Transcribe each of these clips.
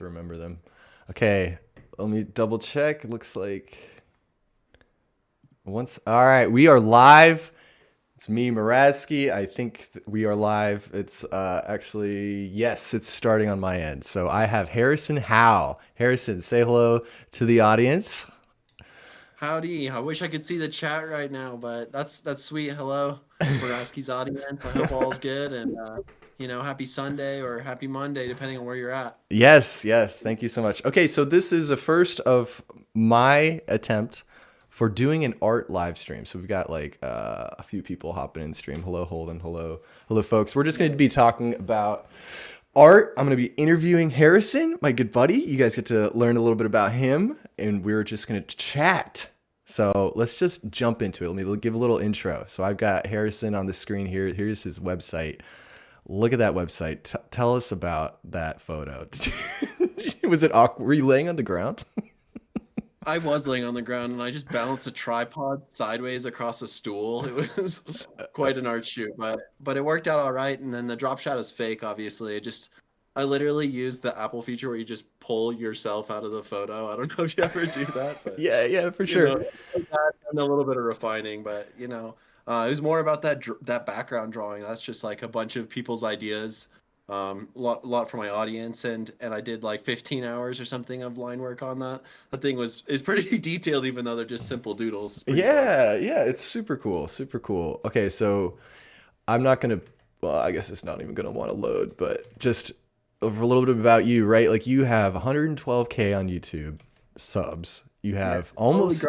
to remember them. Okay, let me double check. It looks like all right, we are live. It's me, Marazki. I think we are live. It's actually, yes, it's starting on my end. So I have Harrison Howe. Harrison, say hello to the audience. Howdy. I wish I could see the chat right now, but that's sweet. Hello, Marazki's audience. I hope all's good and happy Sunday or happy Monday, depending on where you're at. Yes, yes. Thank you so much. Okay, so this is a first of my attempt for doing an art live stream. So we've got like a few people hopping in stream. Hello, Holden. Hello, folks. We're just going to be talking about art. I'm going to be interviewing Harrison, my good buddy. You guys get to learn a little bit about him, and we're just going to chat. So let's just jump into it. Let me give a little intro. So I've got Harrison on the screen here. Here's his website. Look at that website. Tell us about that photo. Was it awkward? Were you laying on the ground? I was laying on the ground and I just balanced a tripod sideways across a stool. It was quite an art shoot, but it worked out all right. And then the drop shot is fake, obviously. I literally used the Apple feature where you just pull yourself out of the photo. I don't know if you ever do that, but Yeah, for sure. and a little bit of refining, but it was more about that background drawing. That's just like a bunch of people's ideas, lot for my audience, and I did like 15 hours or something of line work on that. That thing is pretty detailed, even though they're just simple doodles. It's pretty fun. Yeah, it's super cool, super cool. Okay, so I'm not gonna. Well, I guess it's not even gonna want to load, but just over a little bit about you, right? Like you have 112K on YouTube subs. You have almost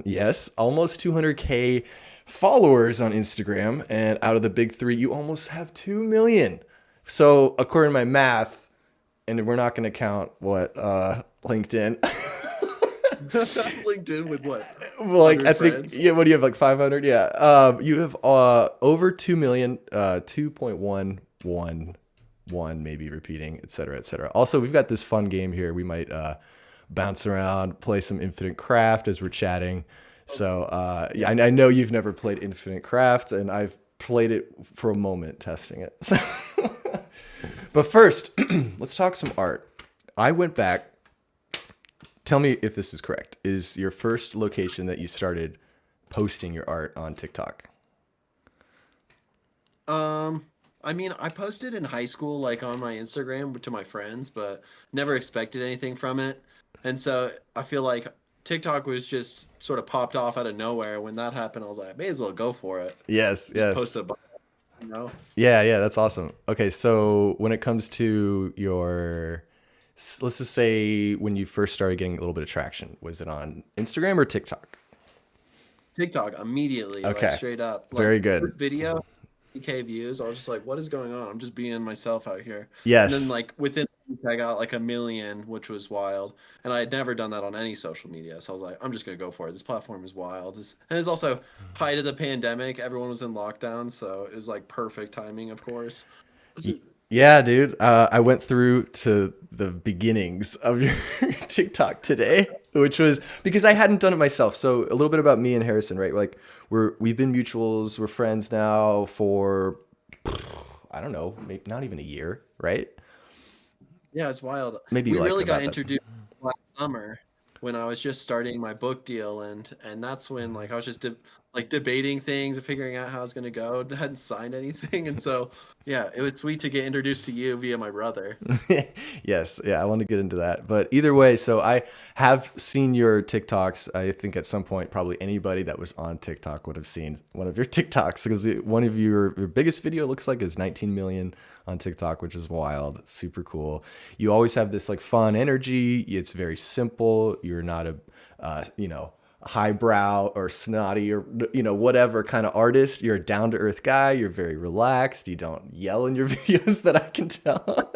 yes, almost 200K followers on Instagram, and out of the big three, you almost have 2 million. So according to my math, and we're not going to count what LinkedIn. LinkedIn with what? Well, like I think friends? yeah. What do you have? Like 500? Yeah. You have over 2 million, 2.111, maybe repeating, et cetera, et cetera. Also, we've got this fun game here. We might bounce around, play some Infinite Craft as we're chatting. So yeah, I know you've never played Infinite Craft, and I've played it for a moment testing it. But first, let's talk some art. I went back. Tell me if this is correct. Is your first location that you started posting your art on TikTok? I mean, I posted in high school, like on my Instagram to my friends, but never expected anything from it. And so I feel like TikTok was just sort of popped off out of nowhere. When that happened, I was like, I may as well go for it. Yes, Just yes. post a bunch, you know? Yeah, that's awesome. Okay, so when it comes to your, let's just say when you first started getting a little bit of traction, was it on Instagram or TikTok? TikTok immediately, like Okay, straight up. Like very good. first video, 3K views. I was just like, what is going on? I'm just being myself out here. And then Yes. like within a week, I got like a million, which was wild. And I had never done that on any social media. So I was like, I'm just gonna go for it. This platform is wild. And it's also height of the pandemic. Everyone was in lockdown, so it was like perfect timing, of course. Yeah, dude. I went through to the beginnings of your TikTok today, which was because I hadn't done it myself. So a little bit about me and Harrison, right? Like we've been mutuals, we're friends now for I don't know, maybe not even a year, right? Yeah, it's wild. Maybe We like really got about that. introduced last summer when I was just starting my book deal, and that's when like I was just like debating things and figuring out how I was gonna go. I hadn't signed anything, and so yeah, it was sweet to get introduced to you via my brother. Yes, yeah, I want to get into that. But either way, so I have seen your TikToks. I think at some point, probably anybody that was on TikTok would have seen one of your TikToks because one of your biggest video looks like is 19 million on TikTok, which is wild, super cool. You always have this like fun energy. It's very simple. You're not a, highbrow or snotty or whatever kind of artist. You're a down to earth guy. You're very relaxed. You don't yell in your videos that I can tell.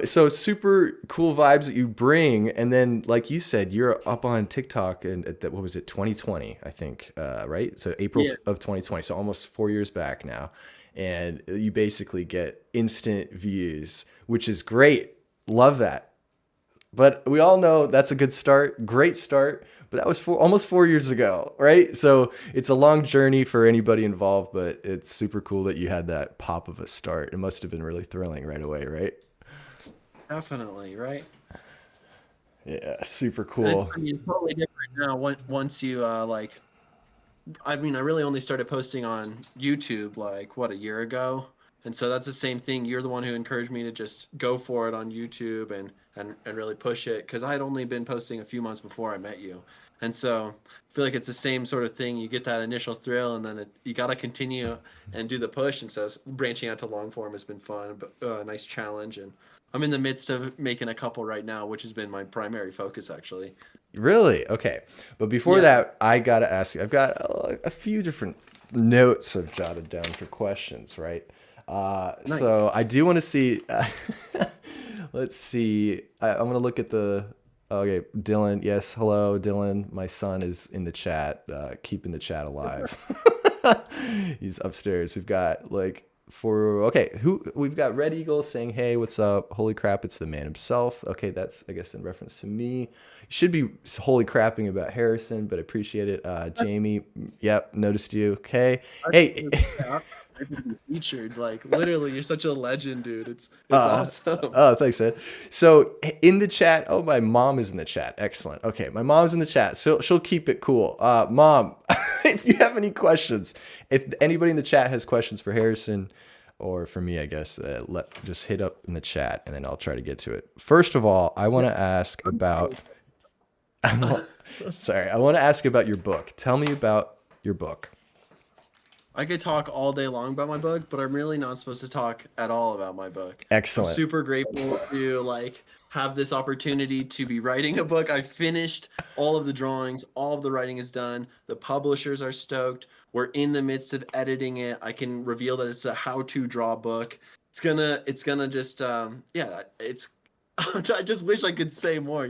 So super cool vibes that you bring, and then like you said, you're up on TikTok, and what was it, 2020, I think, right? So April Yeah, of 2020, so almost 4 years back now, and you basically get instant views, which is great. Love that. But we all know that's a good start, great start. But that was almost 4 years ago, right? So it's a long journey for anybody involved, but it's super cool that you had that pop of a start. It must have been really thrilling right away, right? Definitely, right? Yeah, super And it's, cool. I mean, it's totally different now. Once you like, I mean, I really only started posting on YouTube like what, a year ago, and so that's the same thing. You're the one who encouraged me to just go for it on YouTube and really push it because I had only been posting a few months before I met you, and so I feel like it's the same sort of thing. You get that initial thrill, and then you got to continue and do the push. And so branching out to long form has been fun, but a nice challenge. And I'm in the midst of making a couple right now, which has been my primary focus actually. Really? Okay. But before Yeah, that, I got to ask you, I've got a few different notes I've jotted down for questions, right? nice. So I do want to see, let's see. I'm going to look at the, okay, Dylan. Yes. Hello, Dylan. My son is in the chat, keeping the chat alive. He's upstairs. We've got like for okay, who we've got Red Eagle saying, "Hey, what's up? Holy crap, it's the man himself." Okay, that's I guess in reference to me. You should be holy crapping about Harrison, but I appreciate it. Jamie, yep, noticed you. Okay, I hey, I to be featured. Like literally, you're such a legend, dude. It's uh, awesome. oh, thanks, Ed. So in the chat, oh, my mom is in the chat. Excellent. Okay, my mom's in the chat, so she'll keep it cool. Mom, if you have any questions, if anybody in the chat has questions for Harrison or for me, I guess, just hit up in the chat, and then I'll try to get to it. First of all, I want to ask about. Sorry, I want to ask about your book. Tell me about your book. I could talk all day long about my book, but I'm really not supposed to talk at all about my book. I'm Excellent. super grateful to like have this opportunity to be writing a book. I finished all of the drawings, all of the writing is done. The publishers are stoked. We're in the midst of editing it. I can reveal that it's a how-to draw book. It's gonna just yeah, it's I just wish I could say more,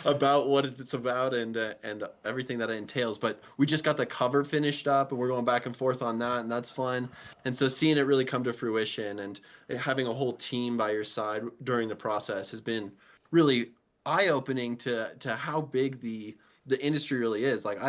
about what it's about and everything that it entails. But we just got the cover finished up, and we're going back and forth on that, and that's fun. And so seeing it really come to fruition and having a whole team by your side during the process has been really eye-opening to how big the industry really is. Like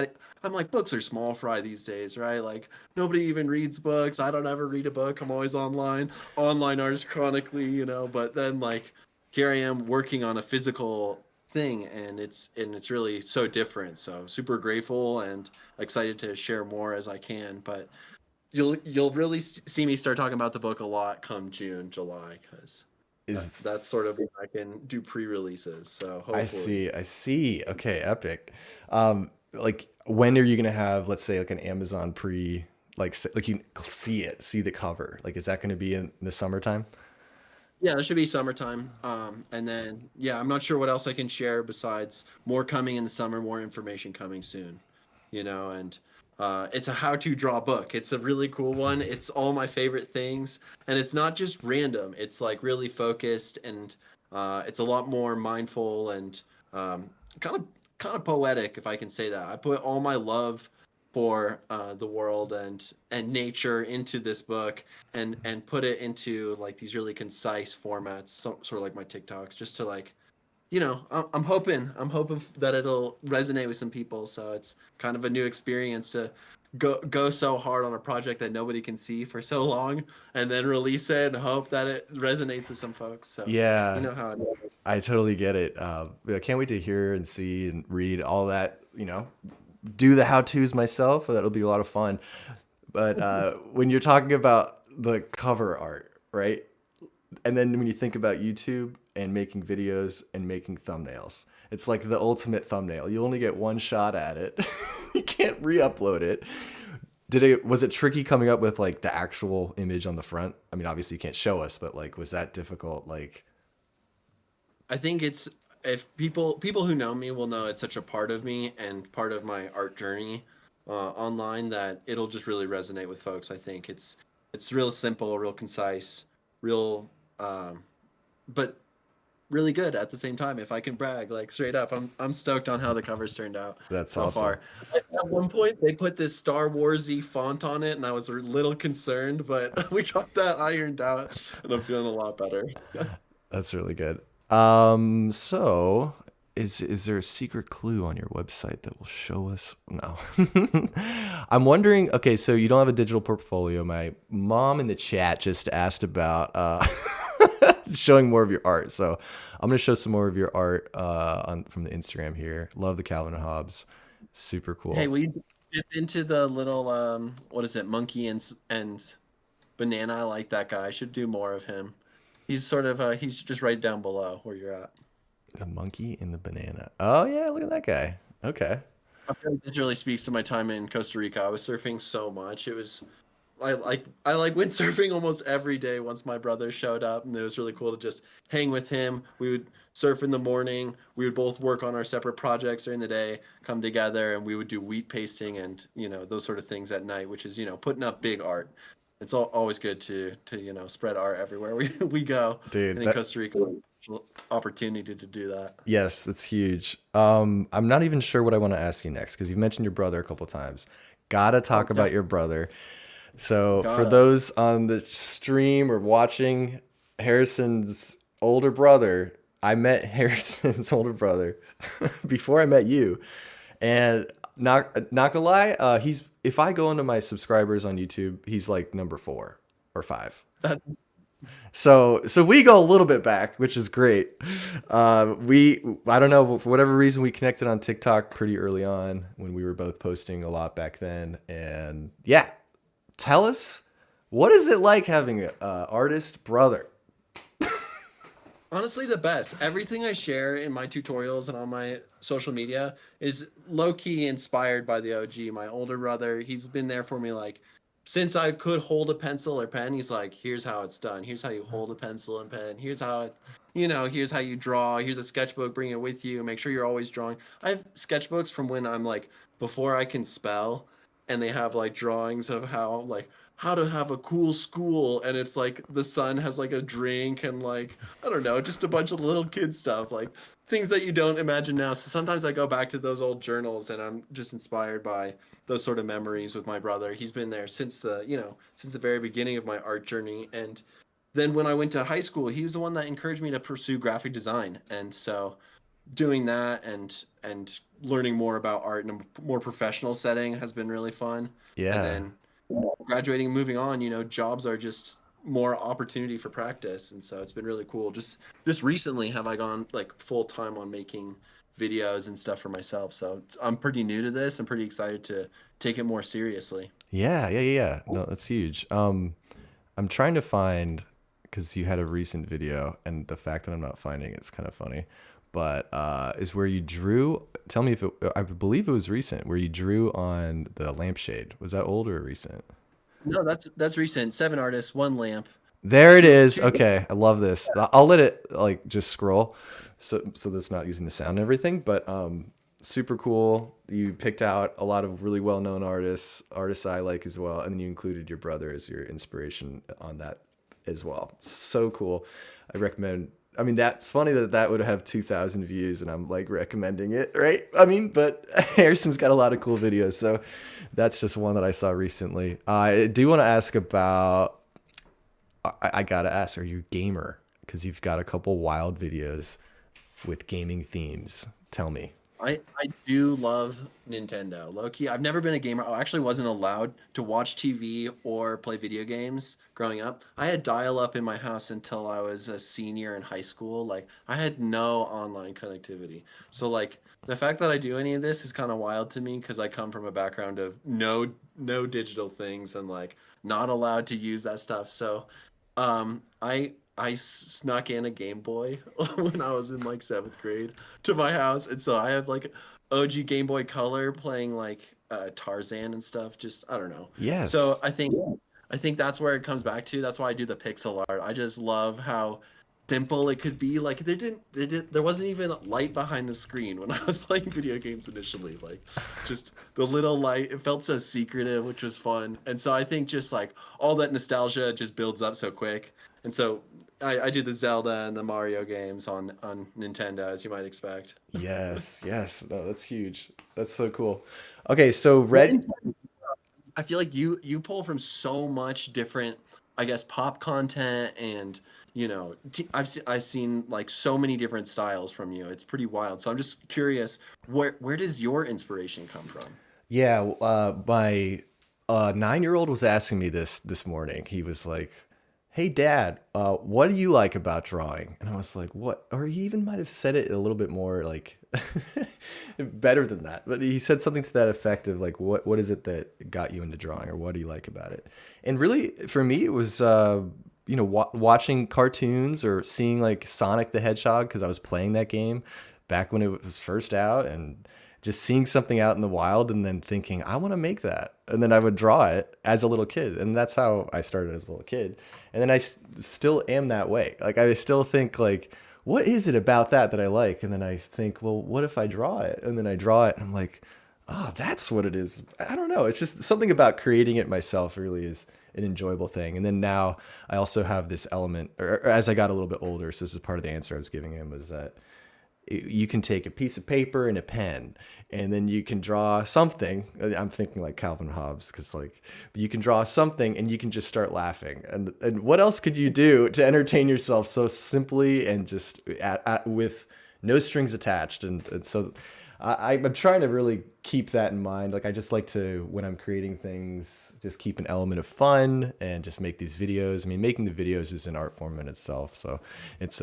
I'm like, books are small fry these days, right? Like nobody even reads books. I don't ever read a book. I'm always online artist chronically, but then like here I am working on a physical thing, and it's really so different. So super grateful and excited to share more as I can. But you'll really see me start talking about the book a lot come June, July, because that's sort of Is when I can do pre-releases. So I hopefully, see. I see. Okay, epic. Like when are you gonna have, let's say, like an Amazon pre, like you see the cover. Like, is that gonna be in the summertime? yeah, it should be summertime. And then yeah, I'm not sure what else I can share besides more coming in the summer, more information coming soon. And it's a how-to draw book. It's a really cool one. It's all my favorite things, and it's not just random. It's like really focused, and it's a lot more mindful and kind of kind of poetic, if I can say that. I put all my love for the world and nature into this book and put it into like these really concise formats, sort of like my TikToks, just to like I'm hoping that it'll resonate with some people. So it's kind of a new experience to go so hard on a project that nobody can see for so long, and then release it and hope that it resonates with some folks. So you Yeah, know how it is. I totally get it. I can't wait to hear and see and read all that. Do the how tos myself. That'll be a lot of fun. But when you're talking about the cover art, right? And then when you think about YouTube and making videos and making thumbnails, it's like the ultimate thumbnail. You only get one shot at it. You can't re-upload it. Was it tricky coming up with like the actual image on the front? I mean, obviously you can't show us, but like was that difficult? Like, I think it's if people who know me will know it's such a part of me and part of my art journey online that it'll just really resonate with folks. I think it's real simple, real concise, real um, but really good at the same time. If I can brag, like straight up, I'm stoked on how the covers turned out that's so awesome. far. At one point, they put this Star Warsy font on it, and I was a little concerned, but we got that ironed out, and I'm feeling a lot better. That's really good. So is there a secret clue on your website that will show us? No. I'm wondering, okay, so you don't have a digital portfolio. My mom in the chat just asked about showing more of your art. So I'm gonna show some more of your art on from the Instagram here. Love the Calvin and Hobbes, super Hey, cool. will you dip into the little what is it, monkey and banana? I like that guy. I should do more of him. He's sort of he's just right down below where you're at. The monkey and the banana. Oh yeah, look at that guy. Okay. I feel like this really speaks to my time in Costa Rica. I was surfing so much. I like windsurfing almost every day once my brother showed up, and it was really cool to just hang with him. We would surf in the morning. We would both work on our separate projects during the day, come together, and we would do wheat pasting and those sort of things at night, which is putting up big art. It's always good to spread art everywhere we go, Dude, and in Costa Rica, opportunity to do that. yes, that's huge. I'm not even sure what I want to ask you next because you've mentioned your brother a couple times. Gotta Oh, talk about definitely your brother. So for gotta. those on the stream or watching, Harrison's older brother, I met Harrison's older brother before I met you, and not gonna lie, he's if I go into my subscribers on YouTube, he's like number 4 or 5. That's So we go a little bit back, which is great. We I don't know, but for whatever reason we connected on TikTok pretty early on when we were both posting a lot back then. And yeah, tell us, what is it like having an artist brother? honestly the best. Everything I share in my tutorials and on my social media is low key inspired by the OG, my older brother. He's been there for me like since I could hold a pencil or pen. He's like, here's how it's done. Here's how you hold a pencil and pen. Here's how here's how you draw. Here's a sketchbook. Bring it with you. Make sure you're always drawing. I have sketchbooks from when I'm like before I can spell, and they have like drawings of how to have a cool school, and it's like the son has like a drink and like I don't know, just a bunch of little kid stuff, like things that you don't imagine now. So sometimes I go back to those old journals and I'm just inspired by those sort of memories with my brother. He's been there since the very beginning of my art journey. And then when I went to high school, he was the one that encouraged me to pursue graphic design. And so doing that and learning more about art in a more professional setting has been really fun. And Yeah. then graduating and moving on, jobs are just more opportunity for practice, and so it's been really cool. Just recently have I gone like full time on making videos and stuff for myself. So I'm pretty new to this. I'm pretty excited to take it more seriously. Yeah. No, that's huge. I'm trying to find because you had a recent video, and the fact that I'm not finding it's kind of funny. But is where you drew. Tell me if I believe it was recent, where you drew on the lampshade. Was that old or recent? No, that's recent. 7 artists, 1 lamp, There it two is. two. Okay, I love this. I'll let it like just scroll, so that's not using the sound and everything. But super cool. You picked out a lot of really well known artists I like as well, and then you included your brother as your inspiration on that as well. So cool. I recommend. I mean, that's funny that that would have 2,000 views, and I'm like recommending it, right? I mean, but Harrison's got a lot of cool videos, so that's just one that I saw recently. I do want to ask about. I gotta ask, are you a gamer? Because you've got a couple wild videos with gaming themes. Tell me. I do love Nintendo. Low key, I've never been a gamer. I actually wasn't allowed to watch TV or play video games growing up. I had dial up in my house until I was a senior in high school. Like I had no online connectivity. So like the fact that I do any of this is kind of wild to me because I come from a background of no digital things and like not allowed to use that stuff. So I snuck in a Game Boy when I was in like 7th grade to my house, and so I have like OG Game Boy Color playing like Tarzan and stuff. Just I don't know. So Yes. I think that's where it comes back to. That's why I do the pixel art. I just love how simple it could be. Like there wasn't even light behind the screen when I was playing video games initially. Like just the little light. It felt so secretive, which was fun. And so I think just like all that nostalgia just builds up so quick. And so I do the Zelda and the Mario games on Nintendo, as you might expect. Yes. No, that's huge. That's so cool. Okay, so What red. I feel like you pull from so much different, I guess, pop content, and I've seen like so many different styles from you. It's pretty wild. So I'm just curious, where does your inspiration come from? Yeah, my 9-year-old was asking me this morning. He was like, "Hey Dad, what do you like about drawing?" And I was like, "What?" Or he even might have said it a little bit more like better than that, but he said something to that effect of like, "What is it that got you into drawing, or what do you like about it?" And really, for me, it was watching cartoons or seeing like Sonic the Hedgehog because I was playing that game back when it was first out, and just seeing something out in the wild and then thinking, I want to make that. And then I would draw it as a little kid. And that's how I started as a little kid. And then still am that way. Like, I still think, like, what is it about that I like? And then I think, well, what if I draw it? And then I draw it and I'm like, oh, that's what it is. I don't know. It's just something about creating it myself really is an enjoyable thing. And then now I also have this element, or as I got a little bit older, so this is part of the answer I was giving him, was that you can take a piece of paper and a pen, and then you can draw something. I'm thinking like Calvin Hobbes, because like you can draw something and you can just start laughing. And what else could you do to entertain yourself so simply and just with no strings attached? And so I'm trying to really keep that in mind. Like, I just like to, when I'm creating things, just keep an element of fun and just make these videos. I mean, making the videos is an art form in itself, so it's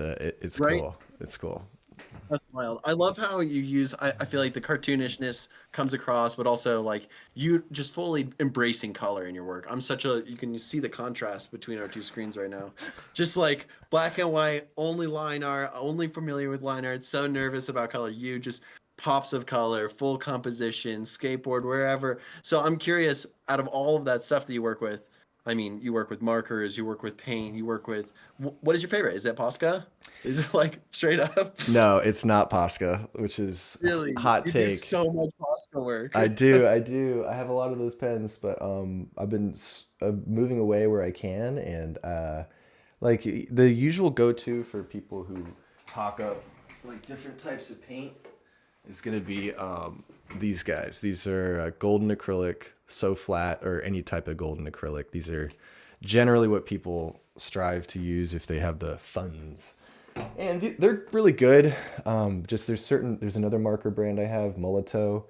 Right. cool. It's cool. That's wild. I love how you use. I feel like the cartoonishness comes across, but also like you just fully embracing color in your work. I'm such a. You can see the contrast between our two screens right now. Just like black and white, only line art, only familiar with line art. So nervous about color. You just pops of color, full composition, skateboard, wherever. So I'm curious. Out of all of that stuff that you work with, I mean, you work with markers, you work with paint, you work with. What is your favorite? Is it Posca? Is it like straight up? No, it's not Posca, which is Really? hot You do take. so much Posca work. I do. I have a lot of those pens, but I've been moving away where I can, and like the usual go-to for people who talk up like different types of paint is gonna be these guys. These are golden acrylic, so flat, or any type of golden acrylic. These are generally what people strive to use if they have the funds, and they're really good. Just there's another marker brand I have, Molotow.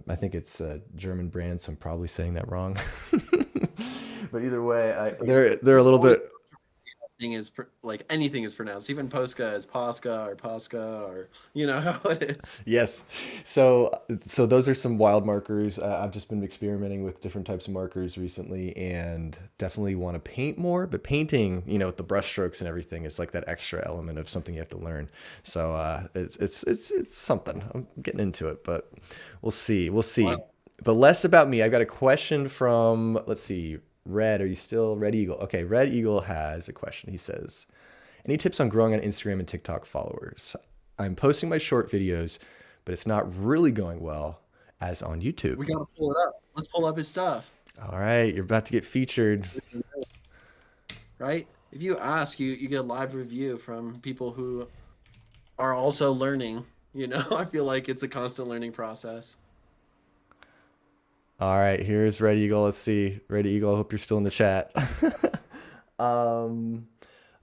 I think it's a German brand, so I'm probably saying that wrong. But either way, they're a little Always bit. thing is like anything is pronounced. Even Posca is Posca or Posca or you know how it is. Yes. So those are some wild markers. I've just been experimenting with different types of markers recently, and definitely want to paint more. But painting, with the brush strokes and everything, is like that extra element of something you have to learn. So it's something. I'm getting into it, but we'll see. We'll see. Wow. But less about me. I've got a question from, let's see, Red. Are you still Red Eagle? Okay, Red Eagle has a question. He says, any tips on growing on Instagram and TikTok followers? I'm posting my short videos, but it's not really going well as on YouTube. We gotta pull it up. Let's pull up his stuff. All right, you're about to get featured. Right? If you ask, you get a live review from people who are also learning. I feel like it's a constant learning process. All right, here's Red Eagle. Let's see. Red Eagle, I hope you're still in the chat. um,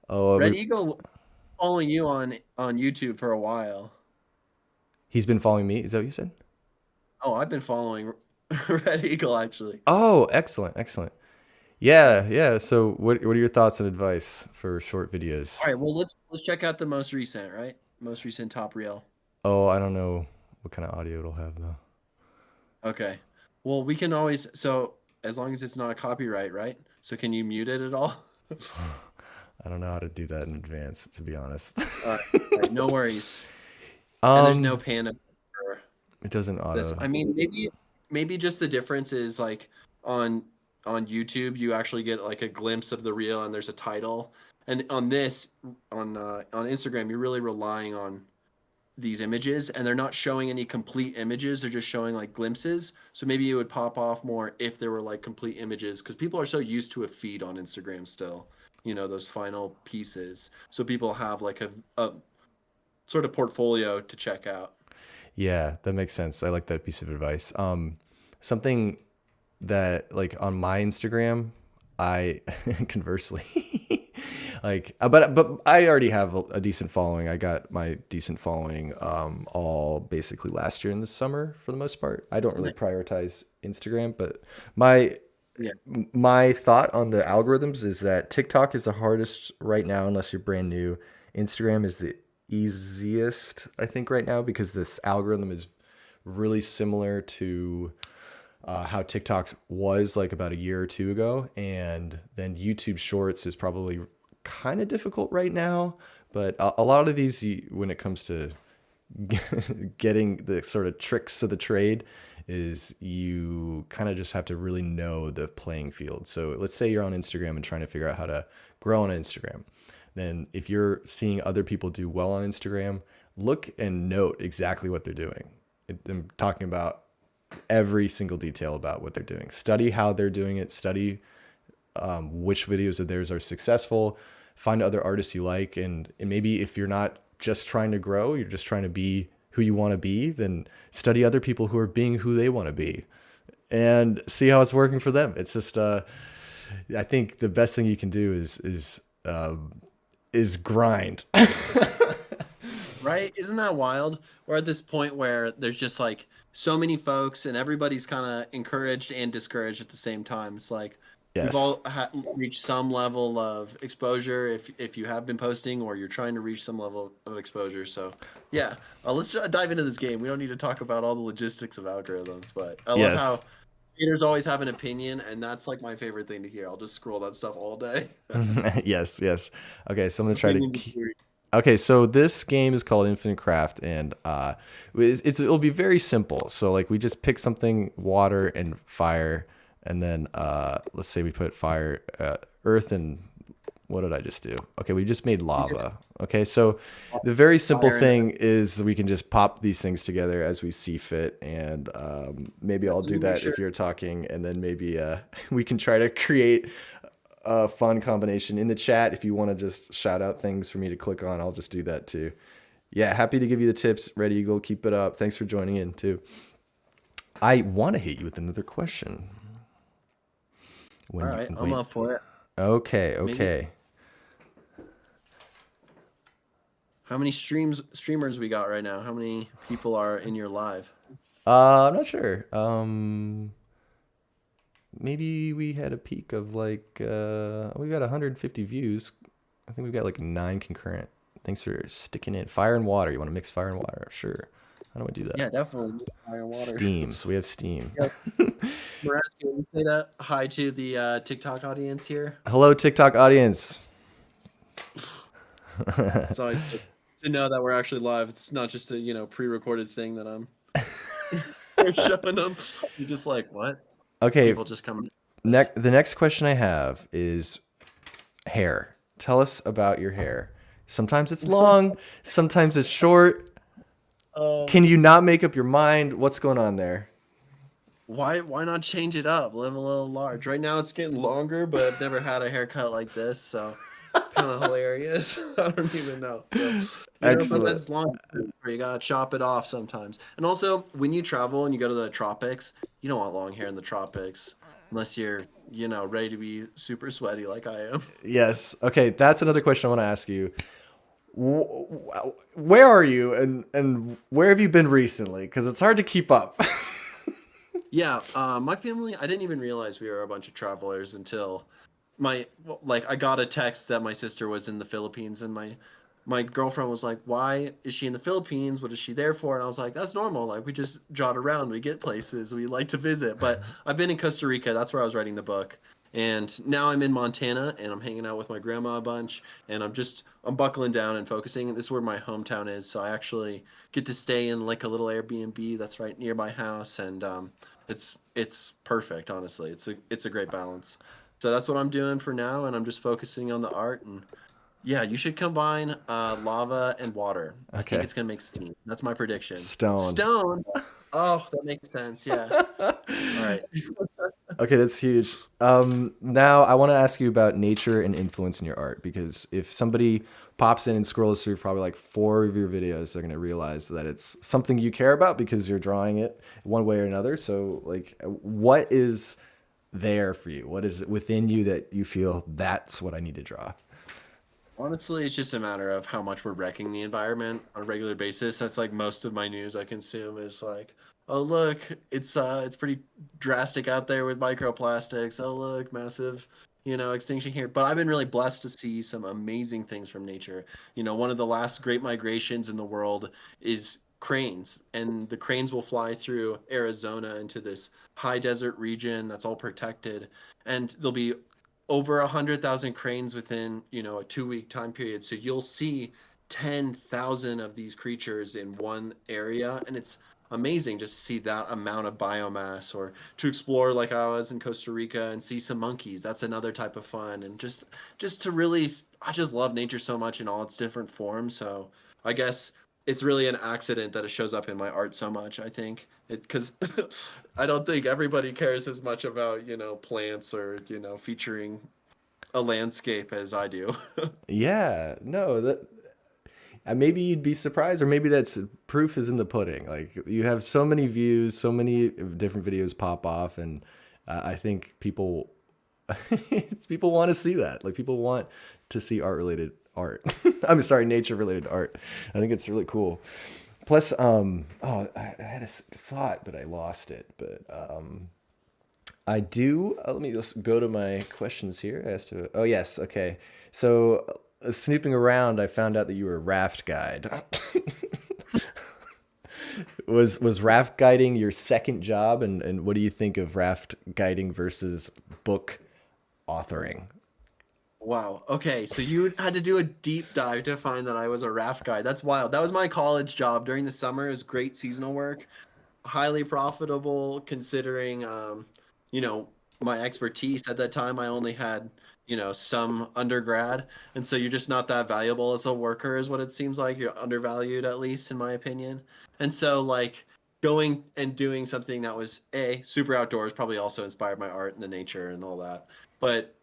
oh, Red Eagle following you on YouTube for a while. he's been following me. Is that what you said? Oh, I've been following Red Eagle actually. Oh, excellent, excellent. Yeah, yeah. So, what are your thoughts and advice for short videos? All right, well let's check out the most recent, right? Most recent top reel. Oh, I don't know what kind of audio it'll have though. Okay. Well, we can always as long as it's not a copyright, right? So can you mute it at all? I don't know how to do that in advance, to be honest. All right, no worries. And there's no Um, pan for it doesn't this. auto. I mean, maybe just the difference is like on YouTube you actually get like a glimpse of the reel and there's a title. And on this on Instagram you're really relying on these images and they're not showing any complete images, they're just showing like glimpses. So maybe it would pop off more if there were like complete images, because people are so used to a feed on Instagram still, those final pieces, so people have like a sort of portfolio to check out. Yeah, that makes sense. I like that piece of advice. Something that like on my Instagram, I conversely like, but I already have a decent following. I got my decent following all basically last year in the summer for the most part. I don't really prioritize Instagram, but my Yeah. My thought on the algorithms is that TikTok is the hardest right now, unless you're brand new. Instagram is the easiest, I think, right now because this algorithm is really similar to how TikTok's was like about a year or two ago. And then YouTube Shorts is probably kind of difficult right now. But a lot of these, when it comes to getting the sort of tricks of the trade, is you kind of just have to really know the playing field. So let's say you're on Instagram and trying to figure out how to grow on Instagram. Then if you're seeing other people do well on Instagram, look and note exactly what they're doing. I'm talking about every single detail about what they're doing. Study how they're doing it. Study which videos of theirs are successful. Find other artists you like, and maybe if you're not just trying to grow, you're just trying to be who you want to be, then study other people who are being who they want to be, and see how it's working for them. It's just, I think the best thing you can do is grind. Right? Isn't that wild? We're at this point where there's just like so many folks, and everybody's kind of encouraged and discouraged at the same time. It's like we've Yes. all reached some level of exposure if you have been posting, or you're trying to reach some level of exposure. So yeah, let's dive into this game. We don't need to talk about all the logistics of algorithms, but I love how Yes. creators always have an opinion, and that's like my favorite thing to hear. I'll just scroll that stuff all day. Yes. Yes. Okay. So I'm gonna try to. Opinions and theories. Okay, so this game is called Infinite Craft, and it'll be very simple. So like we just pick something, water and fire, and then let's say we put fire, earth, and what did I just do? Okay, we just made lava. Okay, so the very simple Fire and thing is we can just pop these things together as we see fit, and maybe I'll let do me make that sure. if you're talking, and then maybe we can try to create a fun combination in the chat. If you want to just shout out things for me to click on, I'll just do that too. Yeah, happy to give you the tips. Red Eagle, keep it up. Thanks for joining in too. I want to hit you with another question. All When you right, can I'm wait. up for it. Okay, Maybe. okay. How many streamers we got right now? How many people are in your live? I'm not sure. Maybe we had a peak of like we got 150 views. I think we've got like 9 concurrent. Thanks for sticking in. Fire and water. You want to mix fire and water? Sure. How do I do that? Yeah, definitely fire and water. Steam. So we have Steam. Yep. Marazki, can you say that hi to the TikTok audience here? Hello, TikTok audience. It's always good to know that we're actually live. It's not just a pre-recorded thing that I'm we're showing them. You're just like, what? Okay, People just come. the next question I have is hair. Tell us about your hair. Sometimes it's long, sometimes it's short. Can you not make up your mind? What's going on there? Why not change it up? Live a little large. Right now it's getting longer, but I've never had a haircut like this, so kind of hilarious. I don't even know. So, sometimes Excellent. it's long, or you gotta chop it off sometimes. And also, when you travel and you go to the tropics, you don't want long hair in the tropics unless you're, ready to be super sweaty like I am. Yes. Okay, that's another question I want to ask you. Where are you and where have you been recently? Because it's hard to keep up. Yeah, my family, I didn't even realize we were a bunch of travelers until I got a text that my sister was in the Philippines, and my girlfriend was like, "Why is she in the Philippines? What is she there for?" And I was like, "That's normal. Like we just jot around, we get places, we like to visit." But I've been in Costa Rica. That's where I was writing the book. And now I'm in Montana, and I'm hanging out with my grandma a bunch, and I'm buckling down and focusing. And this is where my hometown is, so I actually get to stay in like a little Airbnb that's right near my house, and it's perfect. Honestly, it's a great balance. So that's what I'm doing for now, and I'm just focusing on the art. And yeah, you should combine lava and water. I think Okay. it's gonna make steam. That's my prediction. Stone. Stone. Oh, that makes sense. Yeah. All right. Okay, that's huge. Now I want to ask you about nature and influence in your art, because if somebody pops in and scrolls through probably like 4 of your videos, they're going to realize that it's something you care about because you're drawing it one way or another. So like, what is there for you? What is within you that you feel that's what I need to draw? Honestly, it's just a matter of how much we're wrecking the environment on a regular basis. That's like most of my news I consume is like, oh look, it's pretty drastic out there with microplastics. Oh look, massive, extinction here. But I've been really blessed to see some amazing things from nature. One of the last great migrations in the world is cranes, and the cranes will fly through Arizona into this high desert region that's all protected, and there'll be over 100,000 cranes within a 2 week time period. So you'll see 10,000 of these creatures in one area, and it's amazing just to see that amount of biomass, or to explore like I was in Costa Rica and see some monkeys. That's another type of fun, and just to really, I just love nature so much in all its different forms. So I guess it's really an accident that it shows up in my art so much. I think it because I don't think everybody cares as much about, plants, or, featuring a landscape as I do. Yeah, no, that maybe you'd be surprised, or maybe that's proof is in the pudding. Like you have so many views, so many different videos pop off, and I think people people want to see that. Like people want to see art related art. I'm sorry, nature related art. I think it's really cool. Plus, oh, I had a thought, but I lost it. But I do. Let me just go to my questions here. As to, oh yes, okay. So snooping around, I found out that you were a raft guide. Was raft guiding your second job, and what do you think of raft guiding versus book authoring? Wow. Okay, so you had to do a deep dive to find that I was a raft guide. That's wild. That was my college job during the summer. It was great seasonal work, highly profitable considering you know my expertise at that time. I only had some undergrad, and so you're just not that valuable as a worker is what it seems like. You're undervalued, at least in my opinion. And so like going and doing something that was a super outdoors probably also inspired my art and the nature and all that, but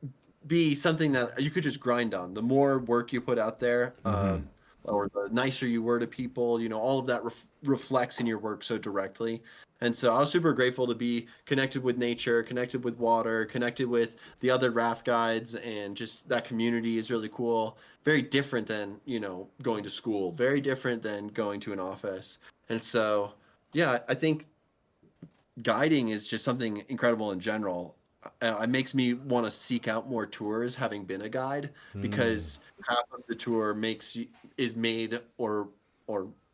be something that you could just grind on. The more work you put out there, Hmm. or the nicer you were to people, all of that reflects in your work so directly. And so I was super grateful to be connected with nature, connected with water, connected with the other raft guides, and just that community is really cool. Very different than, going to school, very different than going to an office. And so, yeah, I think guiding is just something incredible in general. It makes me want to seek out more tours, having been a guide, Mm. because half of the tour is made, or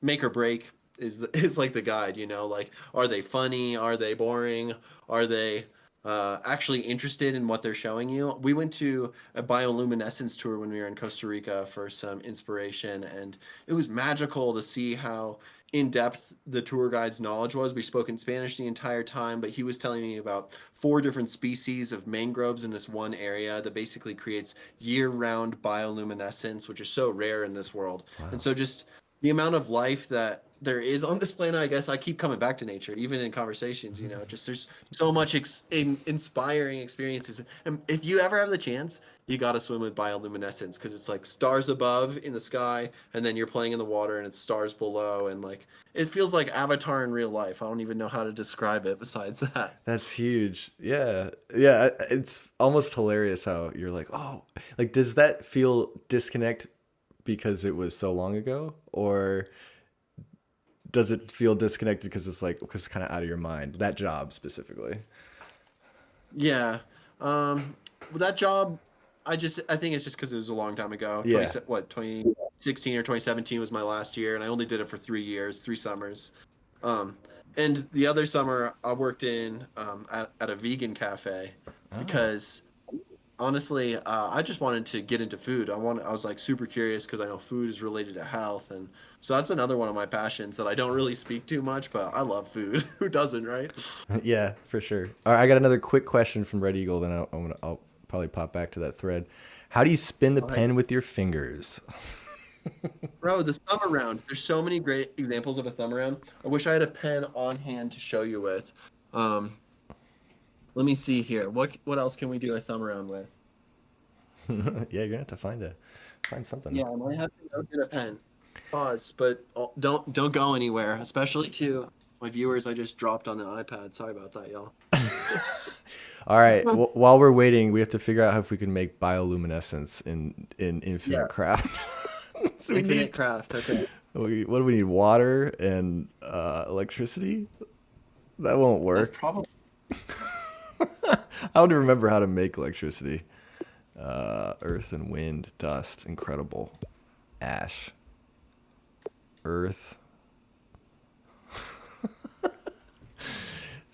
make or break is like the guide. Like, are they funny? Are they boring? Are they actually interested in what they're showing you? We went to a bioluminescence tour when we were in Costa Rica for some inspiration, and it was magical to see how in depth the tour guide's knowledge was. We spoke in Spanish the entire time, but he was telling me about four different species of mangroves in this one area that basically creates year round bioluminescence, which is so rare in this world. And Wow. so, just the amount of life that there is on this planet, I guess I keep coming back to nature, even in conversations, just there's so much inspiring experiences. And if you ever have the chance, you got to swim with bioluminescence, because it's like stars above in the sky, and then you're playing in the water and it's stars below, and like it feels like Avatar in real life. I don't even know how to describe it besides that. That's huge. Yeah. Yeah. It's almost hilarious how you're like, oh, like, does that feel disconnect because it was so long ago? Or does it feel disconnected because it's like, because it's kind of out of your mind? That job specifically. Yeah. With that job, I think it's just because it was a long time ago. Yeah. 2016 or 2017 was my last year, and I only did it for 3 years, 3 summers. Um, and the other summer I worked in at a vegan cafe, Oh, because honestly, I just wanted to get into food. I was like super curious because I know food is related to health, and so that's another one of my passions that I don't really speak too much, but I love food. Who doesn't, right? yeah, for sure. All right, I got another quick question from Red Eagle, then I'll probably pop back to that thread. How do you spin the All right. pen with your fingers? Bro, the thumb around. There's so many great examples of a thumb around. I wish I had a pen on hand to show you with. Um, Let me see here. What else can we do a thumb around with? Yeah, you're gonna have to find something. Yeah, I might have to go get a pen. Pause, but don't go anywhere, especially to my viewers. I just dropped on the iPad. Sorry about that, y'all. All right. While we're waiting, we have to figure out if we can make bioluminescence in Yeah, Infinite Craft. So we infinite need craft. Okay. what do we need? Water and electricity. That won't That's work. probably I don't even remember how to make electricity. Earth and wind, dust, incredible, ash, earth.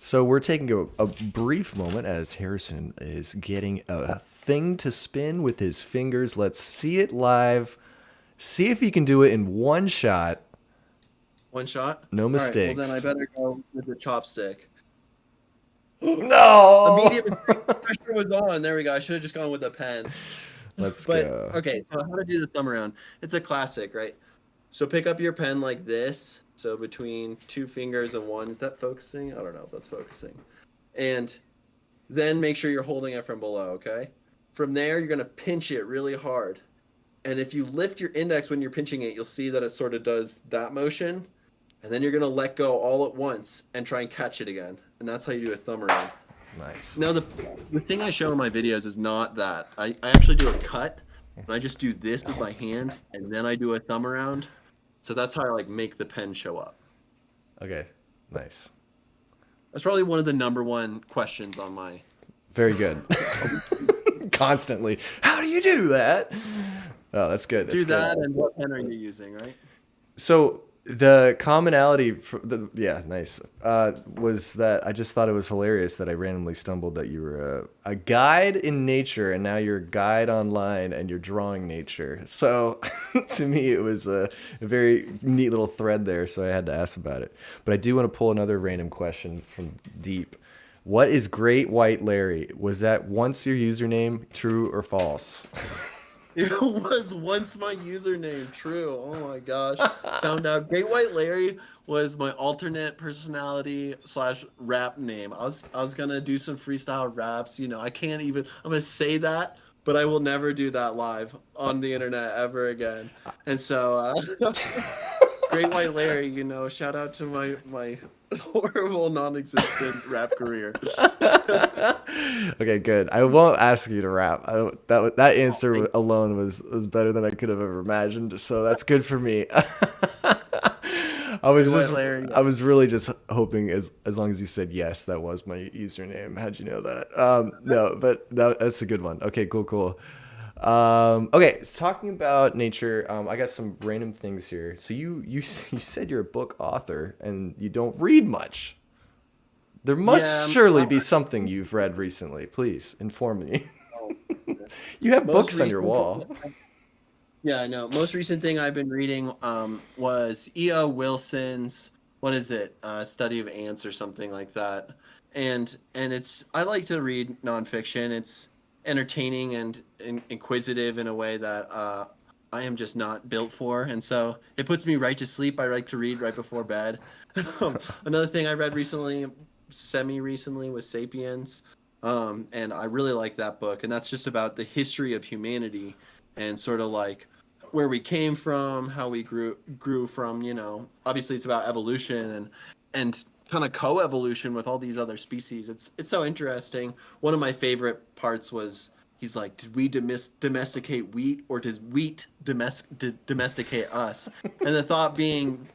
So we're taking a brief moment as Harrison is getting a thing to spin with his fingers. Let's see it live. See if he can do it in one shot. one shot. No All right. Well, then I mistakes. better go with the chopstick. No! Immediate mistake. The pressure was on. There we go. I should have just gone with a pen. Let's But go. okay, so how to do the thumb around? It's a classic, right? So pick up your pen like this. So between two fingers and one. Is that focusing? I don't know if that's focusing. And then make sure you're holding it from below, okay? From there, you're going to pinch it really hard. And if you lift your index when you're pinching it, you'll see that it sort of does that motion. And then you're going to let go all at once and try and catch it again. And that's how you do a thumb around. Nice. Now, the thing I show in my videos is not that. I actually do a cut, and I just do this with my hand, and then I do a thumb around. So that's how I like make the pen show up. Okay. Nice. That's probably one of the number one questions on my. Very good. Constantly. How do you do that? Oh, that's good. That's Do that, good. and what pen are you using, right? So the commonality for yeah, nice. Was that I just thought it was hilarious that I randomly stumbled that you were a guide in nature and now you're a guide online and you're drawing nature. So to me it was a very neat little thread there, so I had to ask about it. But I do want to pull another random question from deep. What is Great White Larry? Was that once your username, true or false? It was once my username. True. Oh my gosh. Found out Great White Larry was my alternate personality / rap name. I was gonna do some freestyle raps. You know, I can't even. I'm gonna say that, but I will never do that live on the internet ever again. And so, Great White Larry. You know, shout out to my horrible non-existent rap career. Okay, good. I won't ask you to rap. I don't, that answer alone was better than I could have ever imagined. So that's good for me. I was really just hoping as long as you said yes, that was my username. How'd you know that? No, but that's a good one. Okay, cool. Okay, so talking about nature, I got some random things here. So you said you're a book author and you don't read much. There must surely be something you've read recently. Please inform me. You have books on your wall. Yeah, I know. Most recent thing I've been reading was E.O. Wilson's, what is it? Study of Ants or something like that. And I like to read nonfiction. It's entertaining and inquisitive in a way that I am just not built for. And so it puts me right to sleep. I like to read right before bed. Another thing I read recently, semi-recently, was Sapiens. And I really like that book. And that's just about the history of humanity and sort of like where we came from, how we grew from, you know, obviously it's about evolution and kind of co-evolution with all these other species. It's so interesting. One of my favorite parts was he's like, did we domesticate wheat or does wheat domesticate us? And the thought being,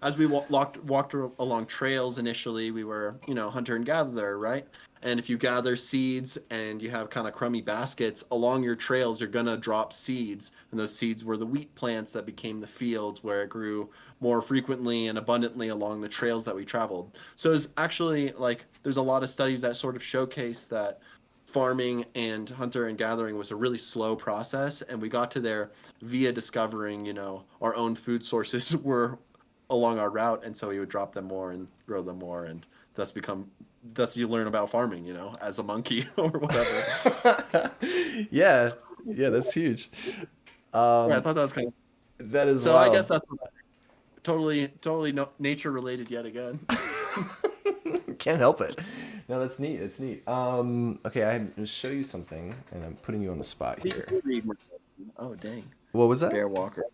as we walked along trails initially, we were, you know, hunter and gatherer, right? And if you gather seeds and you have kind of crummy baskets along your trails, you're going to drop seeds. And those seeds were the wheat plants that became the fields where it grew more frequently and abundantly along the trails that we traveled. So it's actually like there's a lot of studies that sort of showcase that farming and hunter and gathering was a really slow process. And we got to there via discovering, you know, our own food sources were along our route. And so we would drop them more and grow them more and thus you learn about farming, you know, as a monkey or whatever. Yeah, that's huge. Yeah, I thought that was kind of That is so. wild. I guess that's totally nature related yet again. Can't help it. No, that's neat. It's neat. Okay, I'm gonna show you something, and I'm putting you on the spot here. Oh dang! What was that? Bear Walker.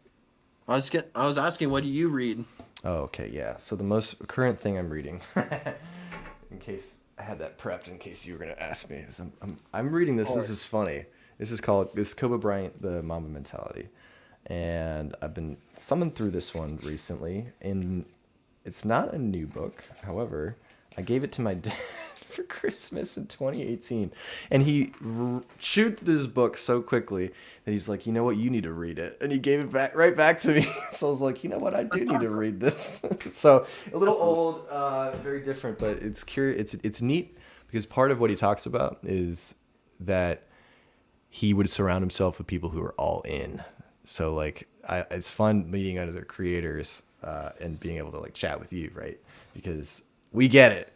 I was asking, what do you read? Oh, okay, yeah. So the most current thing I'm reading, in case I had that prepped in case you were gonna ask me. 'Cause I'm reading this. This is funny. This is Kobe Bryant, The Mamba Mentality, and I've been thumbing through this one recently. And it's not a new book. However, I gave it to my dad for Christmas in 2018, and he chewed through this book so quickly that he's like, you know what, you need to read it, and he gave it right back to me. So I was like, you know what, I do need to read this. So a little old, very different, but it's curious. It's neat because part of what he talks about is that he would surround himself with people who are all in. So like, it's fun meeting other creators and being able to like chat with you, right? Because we get it.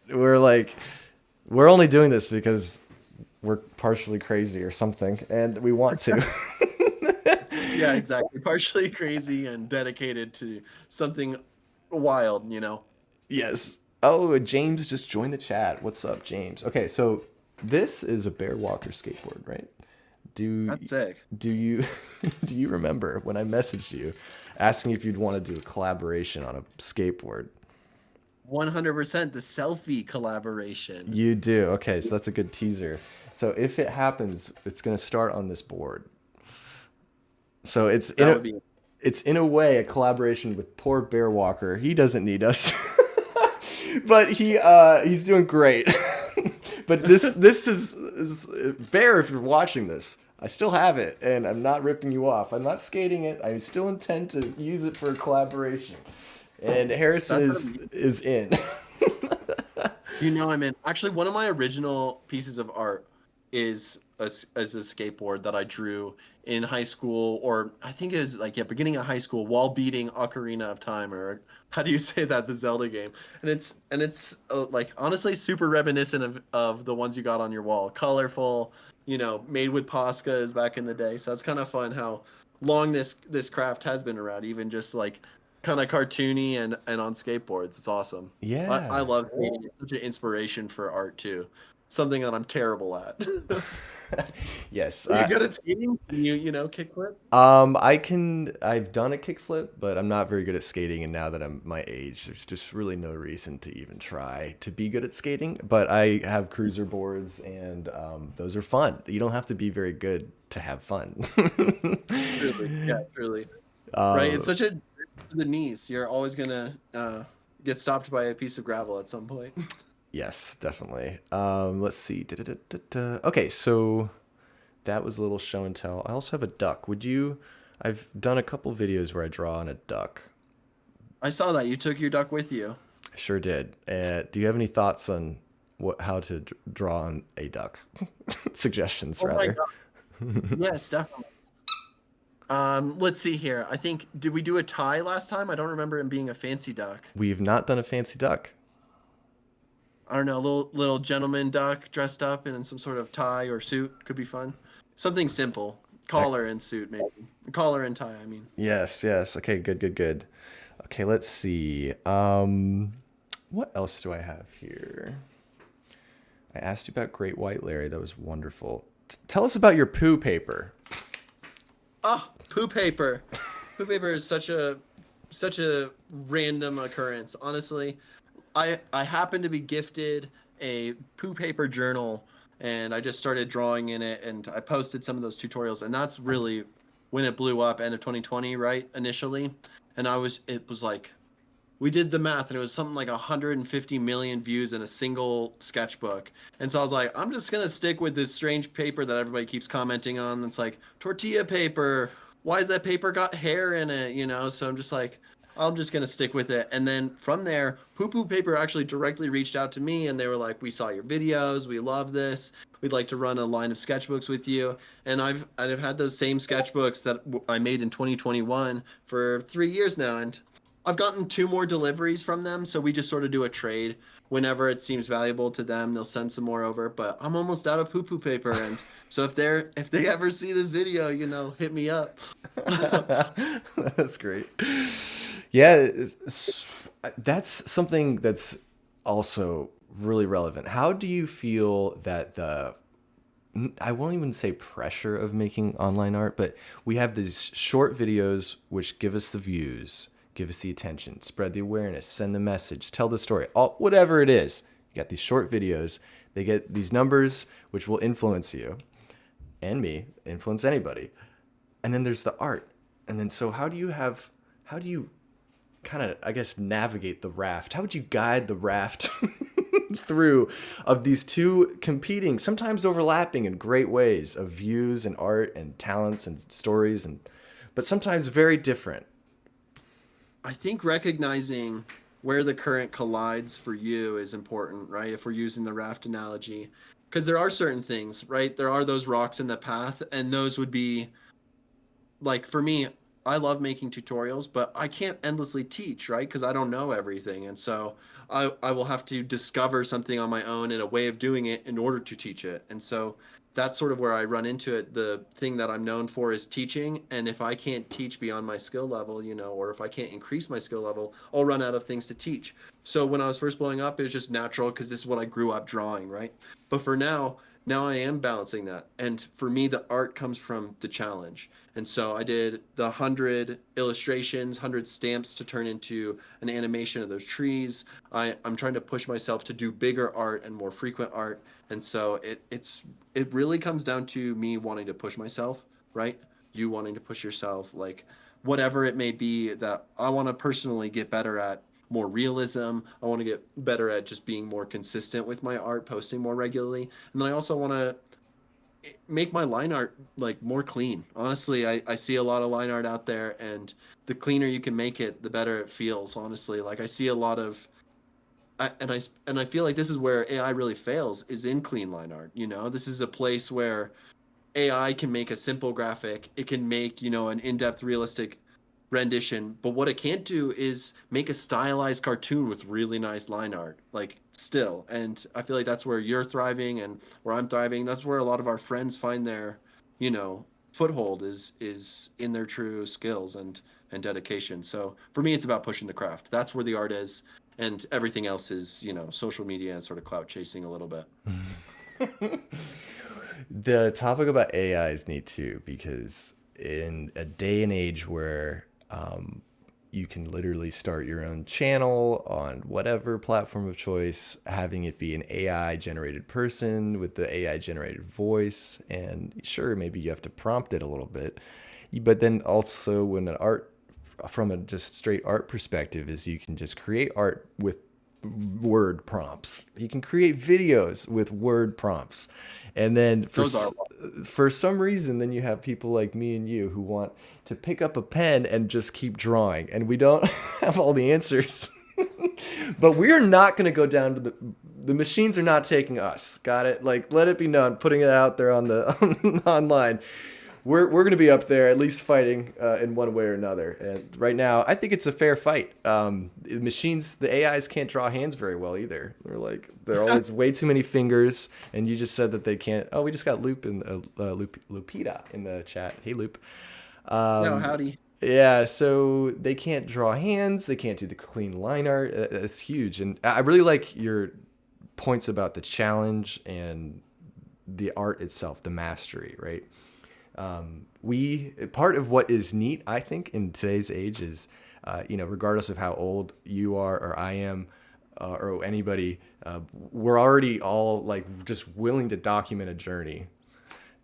We're only doing this because we're partially crazy or something, and we want to. Yeah, exactly. Partially crazy and dedicated to something wild, Yes. Oh, James just joined the chat. What's up, James? Okay, so this is a Bear Walker skateboard, right? That's sick. Do you do you remember when I messaged you asking if you'd want to do a collaboration on a skateboard? 100% the selfie collaboration. You do. Okay, so that's a good teaser. So if it happens, it's going to start on this board. So it's in a way a collaboration with poor Bear Walker. He doesn't need us. But he's doing great. But this is Bear, if you're watching this, I still have it, and I'm not ripping you off. I'm not skating it. I still intend to use it for a collaboration. And Harrison is in. I'm in. Actually, one of my original pieces of art is a skateboard that I drew in high school, or I think it was beginning of high school, while beating Ocarina of Time, or how do you say that, the Zelda game? And it's honestly super reminiscent of the ones you got on your wall, colorful, made with Poscas back in the day. So it's kind of fun how long this craft has been around, even just kind of cartoony and on skateboards. It's awesome. Yeah, I love skating. It's such an inspiration for art too. Something that I'm terrible at. Yes. Are you good at skating? Can you kickflip? I've done a kickflip, but I'm not very good at skating. And now that I'm my age, there's just really no reason to even try to be good at skating. But I have cruiser boards, and those are fun. You don't have to be very good to have fun. Truly. Yeah, truly. Right. It's such a the knees. You're always gonna get stopped by a piece of gravel at some point. Yes, definitely. Let's see. Okay, so that was a little show and tell. I also have a duck. I've done a couple videos where I draw on a duck. I saw that. You took your duck with you. I sure did. Do you have any thoughts on how to draw on a duck? Suggestions, rather. My God. Yes, definitely. Let's see here. I think, did we do a tie last time? I don't remember him being a fancy duck. We've not done a fancy duck. I don't know, little gentleman duck dressed up in some sort of tie or suit could be fun. Something simple. Collar and suit, maybe. Collar and tie, I mean. Yes. Okay, good. Okay, let's see. What else do I have here? I asked you about Great White Larry. That was wonderful. Tell us about your Poo Paper. Oh, Poo Paper. Poo Paper is such a random occurrence. Honestly, I happened to be gifted a Poo Paper journal, and I just started drawing in it, and I posted some of those tutorials, and that's really when it blew up, end of 2020, right, initially. And it was like, we did the math, and it was something like 150 million views in a single sketchbook. And so I was like, I'm just going to stick with this strange paper that everybody keeps commenting on. It's like, tortilla paper. Why is that paper got hair in it? So I'm just like, I'm just going to stick with it. And then from there, Poo Paper actually directly reached out to me, and they were like, we saw your videos. We love this. We'd like to run a line of sketchbooks with you. And I've had those same sketchbooks that I made in 2021 for 3 years now. And I've gotten 2 more deliveries from them. So we just sort of do a trade. Whenever it seems valuable to them, they'll send some more over. But I'm almost out of Poo Paper. And so if they ever see this video, hit me up. That's great. Yeah, that's something that's also really relevant. How do you feel that I won't even say pressure of making online art, but we have these short videos which give us the views, give us the attention, spread the awareness, send the message, tell the story, whatever it is, You got these short videos. They get these numbers, which will influence you and me, influence anybody. And then there's the art. And then so how do you kind of, I guess, navigate the raft? How would you guide the raft through of these two competing, sometimes overlapping in great ways of views and art and talents and stories, and but sometimes very different? I think recognizing where the current collides for you is important, right? If we're using the raft analogy, because there are certain things, right? There are those rocks in the path, and those would be like for me, I love making tutorials, but I can't endlessly teach, right? Because I don't know everything. And so I will have to discover something on my own and a way of doing it in order to teach it. And so that's sort of where I run into it. The thing that I'm known for is teaching. And if I can't teach beyond my skill level, or if I can't increase my skill level, I'll run out of things to teach. So when I was first blowing up, it was just natural because this is what I grew up drawing, right? But for now I am balancing that. And for me, the art comes from the challenge. And so I did the 100 illustrations, 100 stamps to turn into an animation of those trees. I'm trying to push myself to do bigger art and more frequent art. And so it really comes down to me wanting to push myself, right? You wanting to push yourself, like whatever it may be that I want to personally get better at. More realism. I want to get better at just being more consistent with my art, posting more regularly. And then I also want to make my line art like more clean. Honestly, I see a lot of line art out there, and the cleaner you can make it, the better it feels. Honestly, like I see a lot of, and I feel like this is where AI really fails is in clean line art. This is a place where AI can make a simple graphic. It can make an in-depth, realistic rendition, but what it can't do is make a stylized cartoon with really nice line art, like still. And I feel like that's where you're thriving and where I'm thriving. That's where a lot of our friends find their, you know, foothold is in their true skills and dedication. So for me, it's about pushing the craft. That's where the art is, and everything else is, social media and sort of clout chasing a little bit. The topic about AI is neat too, because in a day and age where you can literally start your own channel on whatever platform of choice, having it be an AI generated person with the AI generated voice, and sure, maybe you have to prompt it a little bit, but then also when an art from a just straight art perspective is you can just create art with word prompts. You can create videos with word prompts. And then Those are for some reason, then you have people like me and you who want to pick up a pen and just keep drawing. And we don't have all the answers. But we're not going to go down to the machines are not taking us. Got it? Like, let it be known, putting it out there on the online. We're going to be up there at least fighting in one way or another. And right now, I think it's a fair fight. The machines, the AIs can't draw hands very well either. They're always way too many fingers. And you just said that they can't. Oh, we just got Lupita in the chat. Hey, Loop. no howdy. Yeah, so they can't draw hands. They can't do the clean line art. It's huge. And I really like your points about the challenge and the art itself, the mastery, right? We part of what is neat, I think, in today's age is, regardless of how old you are or I am, or anybody, we're already all like just willing to document a journey.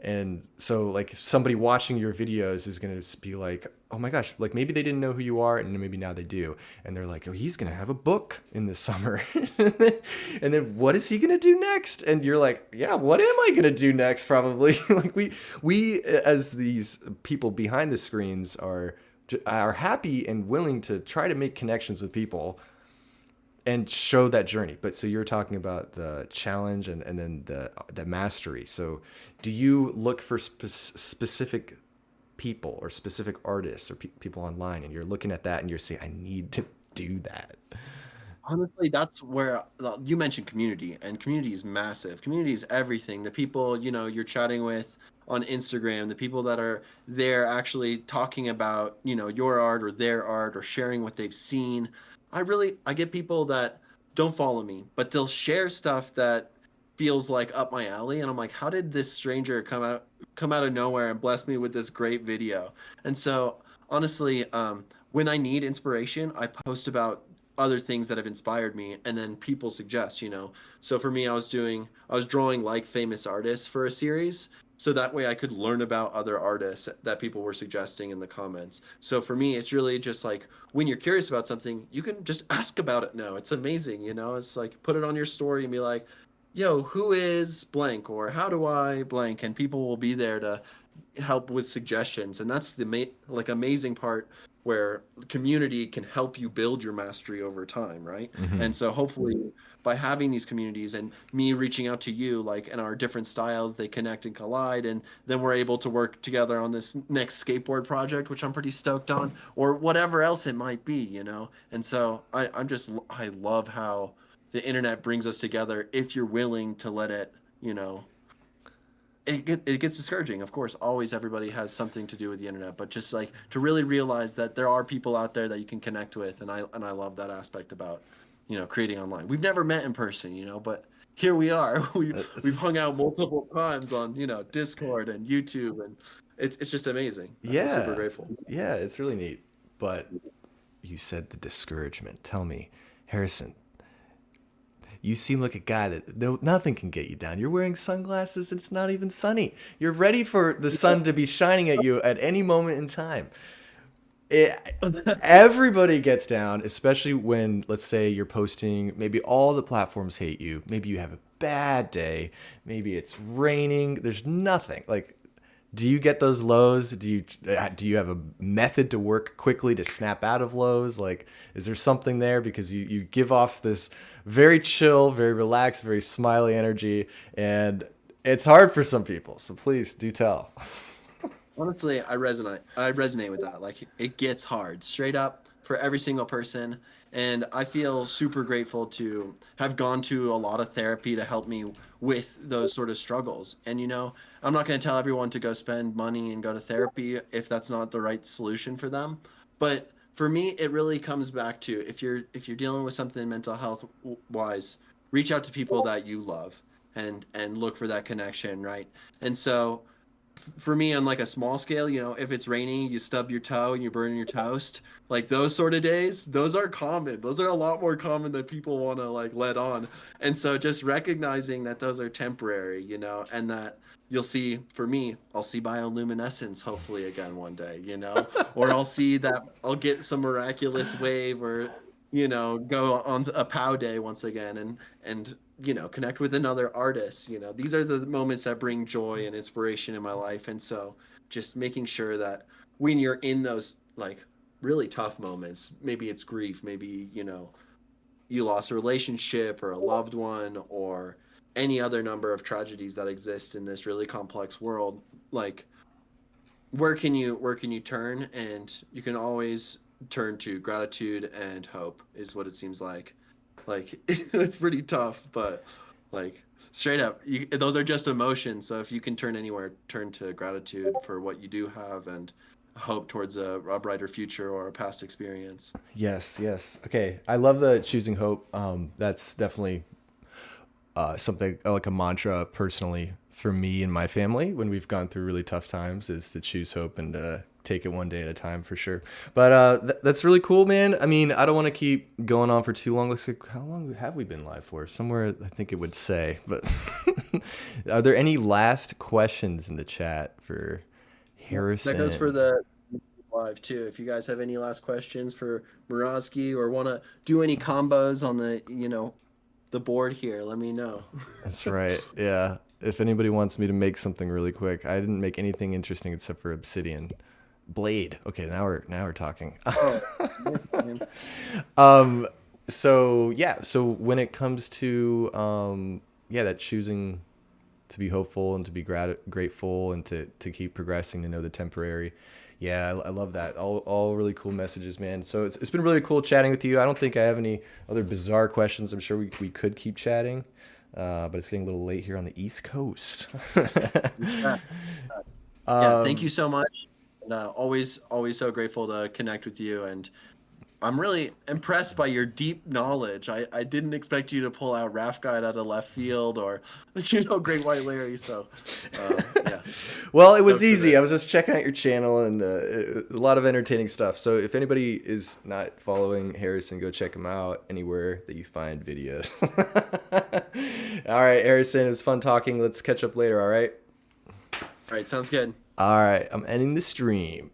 And so like somebody watching your videos is going to be like, oh my gosh, like maybe they didn't know who you are and maybe now they do. And they're like, oh, he's going to have a book in the summer. And then what is he going to do next? And you're like, yeah, what am I going to do next? Probably like we as these people behind the screens are happy and willing to try to make connections with people and show that journey. But so you're talking about the challenge and then the mastery. So do you look for specific people or specific artists or people online, and you're looking at that and you're saying, I need to do that? Honestly, that's where you mentioned community, and community is massive. Community is everything. The people, you're chatting with on Instagram, the people that are there actually talking about, your art or their art or sharing what they've seen. I get people that don't follow me, but they'll share stuff that feels like up my alley, and I'm like, how did this stranger come out of nowhere and bless me with this great video? And so honestly, when I need inspiration, I post about other things that have inspired me, and then people suggest, so for me, I was drawing like famous artists for a series, so that way I could learn about other artists that people were suggesting in the comments. So for me, it's really just like when you're curious about something, you can just ask about it now. It's amazing, it's like put it on your story and be like, yo, who is blank, or how do I blank, and people will be there to help with suggestions. And that's the like amazing part, where community can help you build your mastery over time, right? Hmm. And so hopefully by having these communities and me reaching out to you, like, and our different styles, they connect and collide, and then we're able to work together on this next skateboard project, which I'm pretty stoked on, or whatever else it might be, and so I love how the internet brings us together if you're willing to let it, you know it gets discouraging, of course. Always, everybody has something to do with the internet, but just like to really realize that there are people out there that you can connect with, and I love that aspect about creating online. We've never met in person, but here we are. We've hung It's, out multiple times on Discord and YouTube, and it's just amazing. I feel super yeah, grateful. yeah, it's really neat. But you said the discouragement. Tell me, Harrison, you seem like a guy that nothing can get you down. You're wearing sunglasses. It's not even sunny. You're ready for the sun to be shining at you at any moment in time. It, everybody gets down, especially when, let's say, you're posting. Maybe all the platforms hate you. Maybe you have a bad day. Maybe it's raining. There's nothing. Like, do you get those lows? Do you have a method to work quickly to snap out of lows? Like, is there something there? Because you give off this very chill, very relaxed, very smiley energy, and it's hard for some people. So please do tell. Honestly, I resonate with that. Like, it gets hard, straight up, for every single person. And I feel super grateful to have gone to a lot of therapy to help me with those sort of struggles. And I'm not going to tell everyone to go spend money and go to therapy if that's not the right solution for them. But for me, it really comes back to, if you're dealing with something mental health wise, reach out to people that you love, and look for that connection, right? And so for me, on like a small scale, if it's raining, you stub your toe and you burn your toast, like those sort of days, those are common. Those are a lot more common than people want to like let on. And so just recognizing that those are temporary, and that you'll see, for me, I'll see bioluminescence hopefully again one day, or I'll get some miraculous wave, or go on a POW day once again, and connect with another artist. These are the moments that bring joy and inspiration in my life. And so just making sure that when you're in those like really tough moments, maybe it's grief, maybe you lost a relationship or a loved one, or any other number of tragedies that exist in this really complex world, like where can you turn? And you can always turn to gratitude and hope, is what it seems like. It's pretty tough, but like, straight up, those are just emotions. So if you can turn anywhere, turn to gratitude for what you do have, and hope towards a brighter future or a past experience. Yes, yes. Okay, I love the choosing hope. That's definitely something like a mantra personally for me and my family when we've gone through really tough times, is to choose hope and take it one day at a time, for sure. But that's really cool, man. I mean, I don't want to keep going on for too long. Looks like, how long have we been live for? Somewhere, I think it would say. But are there any last questions in the chat for That goes for Harrison? the live too. If you guys have any last questions for Marazki, or want to do any combos on the board here, let me know. That's right. Yeah. If anybody wants me to make something really quick, I didn't make anything interesting except for obsidian blade. Okay, now we're talking. Oh, man. um, so yeah, so when it comes to yeah, that choosing to be hopeful and to be grateful and to keep progressing, to know the temporary. Yeah, I love that. All really cool messages, man. So it's been really cool chatting with you. I don't think I have any other bizarre questions. I'm sure we could keep chatting, but it's getting a little late here on the East Coast. Yeah. Yeah, thank you um, so much. And always so grateful to connect with you, and I'm really impressed by your deep knowledge. I didn't expect you to pull out Raft Guide out of left field or, Great White Larry. So, yeah, Well, it was stoked for easy. this. I was just checking out your channel and a lot of entertaining stuff. So if anybody is not following Harrison, go check him out anywhere that you find videos. All right, Harrison, it was fun talking. Let's catch up later, all right? All right, sounds good. All right, I'm ending the stream.